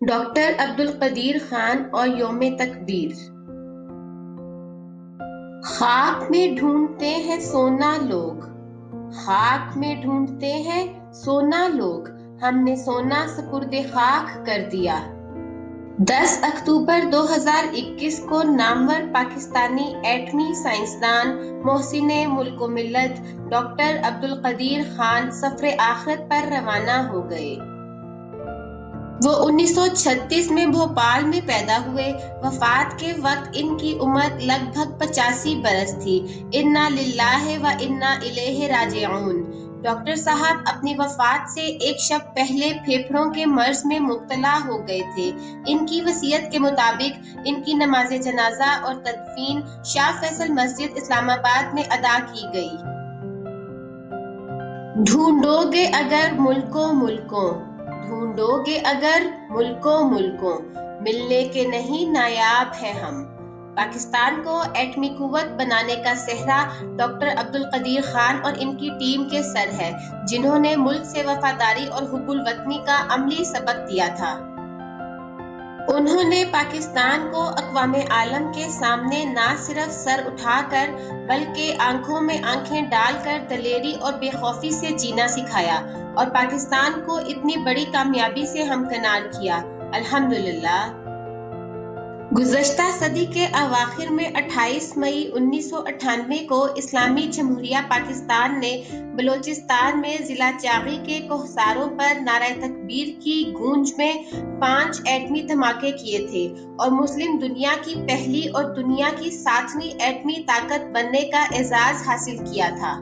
Doctor Abdul Qadeer Khan اور یوم تکبیر۔ خاک میں ڈھونڈتے ہیں سونا لوگ، خاک میں ڈھونڈتے ہیں سونا لوگ، ہم نے سونا سپرد خاک کر دیا۔ 10 اکتوبر 2021 کو نامور پاکستانی ایٹمی سائنسدان محسن ملک و ملت ڈاکٹر عبدالقدیر خان سفر آخرت پر روانہ ہو گئے۔ وہ 1936 میں بھوپال میں پیدا ہوئے۔ وفات کے وقت ان کی عمر لگ بھگ 85 برس تھی۔ انا للہ و انا الیہ راجعون۔ ڈاکٹر صاحب اپنی وفات سے ایک شب پہلے پھیپھڑوں کے مرض میں مبتلا ہو گئے تھے۔ ان کی وصیت کے مطابق ان کی نماز جنازہ اور تدفین شاہ فیصل مسجد اسلام آباد میں ادا کی گئی۔ ڈھونڈو گے اگر ملکوں ملکوں، ڈھونڈو گے اگر ملکوں ملکوں، ملنے کے نہیں نایاب ہیں ہم۔ پاکستان کو ایٹمی قوت بنانے کا سہرا ڈاکٹر عبدالقدیر خان اور ان کی ٹیم کے سر ہے، جنہوں نے ملک سے وفاداری اور حب الوطنی کا عملی سبق دیا تھا۔ انہوں نے پاکستان کو اقوام عالم کے سامنے نہ صرف سر اٹھا کر بلکہ آنکھوں میں آنکھیں ڈال کر دلیری اور بے خوفی سے جینا سکھایا اور پاکستان کو اتنی بڑی کامیابی سے ہمکنار کیا۔ الحمدللہ۔ گزشتہ صدی کے اواخر میں 28 مئی 1998 کو اسلامی جمہوریہ پاکستان نے بلوچستان میں ضلع چاغی کے کوہساروں پر نعرہ تکبیر کی گونج میں 5 ایٹمی دھماکے کیے تھے اور مسلم دنیا کی پہلی اور دنیا کی 7ویں ایٹمی طاقت بننے کا اعزاز حاصل کیا تھا۔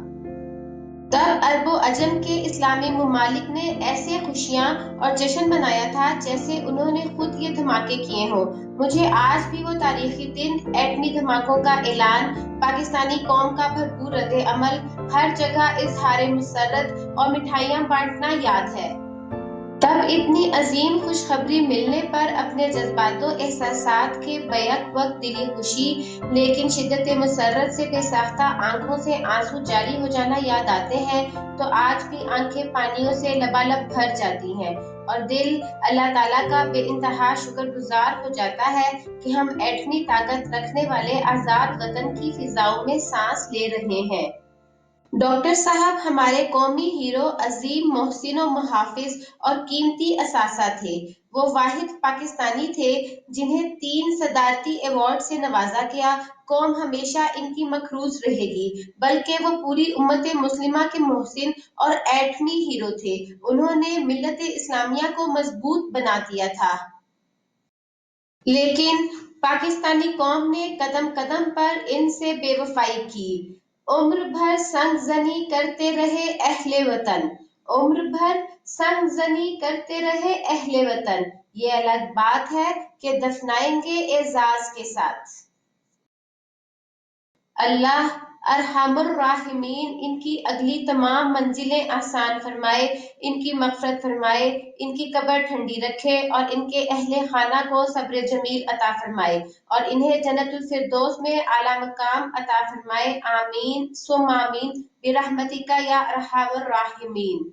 تب عرب و عجم کے اسلامی ممالک نے ایسے خوشیاں اور جشن منایا تھا جیسے انہوں نے خود یہ دھماکے کیے ہوں۔ مجھے آج بھی وہ تاریخی دن، ایٹمی دھماکوں کا اعلان، پاکستانی قوم کا بھرپور رد عمل، ہر جگہ اظہار مسرت اور مٹھائیاں بانٹنا یاد ہے۔ تب اتنی عظیم خوشخبری ملنے پر اپنے جذبات و احساسات کے بیک وقت دلی خوشی لیکن شدت مسرت سے بے ساختہ آنکھوں سے آنسو جاری ہو جانا یاد آتے ہیں تو آج بھی آنکھیں پانیوں سے لبالب بھر جاتی ہیں اور دل اللہ تعالیٰ کا بے انتہا شکر گزار ہو جاتا ہے کہ ہم ایٹمی طاقت رکھنے والے آزاد وطن کی فضاؤں میں سانس لے رہے ہیں۔ ڈاکٹر صاحب ہمارے قومی ہیرو، عظیم محسن و محافظ اور قیمتی اثاثہ تھے۔ وہ واحد پاکستانی تھے جنہیں 3 صدارتی ایوارڈ سے نوازا گیا۔ قوم ہمیشہ ان کی مقروض رہے گی، بلکہ وہ پوری امت مسلمہ کے محسن اور ایٹمی ہیرو تھے۔ انہوں نے ملت اسلامیہ کو مضبوط بنا دیا تھا۔ لیکن پاکستانی قوم نے قدم قدم پر ان سے بے وفائی کی۔ عمر بھر سنگ زنی کرتے رہے اہل وطن، عمر بھر سنگ زنی کرتے رہے اہل وطن، یہ الگ بات ہے کہ دفنائیں گے اعزاز کے ساتھ۔ اللہ ارحم الراحمین ان کی اگلی تمام منزلیں آسان فرمائے، ان کی مغفرت فرمائے، ان کی قبر ٹھنڈی رکھے اور ان کے اہل خانہ کو صبر جمیل عطا فرمائے اور انہیں جنت الفردوس میں اعلیٰ مقام عطا فرمائے۔ آمین ثم آمین برحمتک یا ارحم الراحمین۔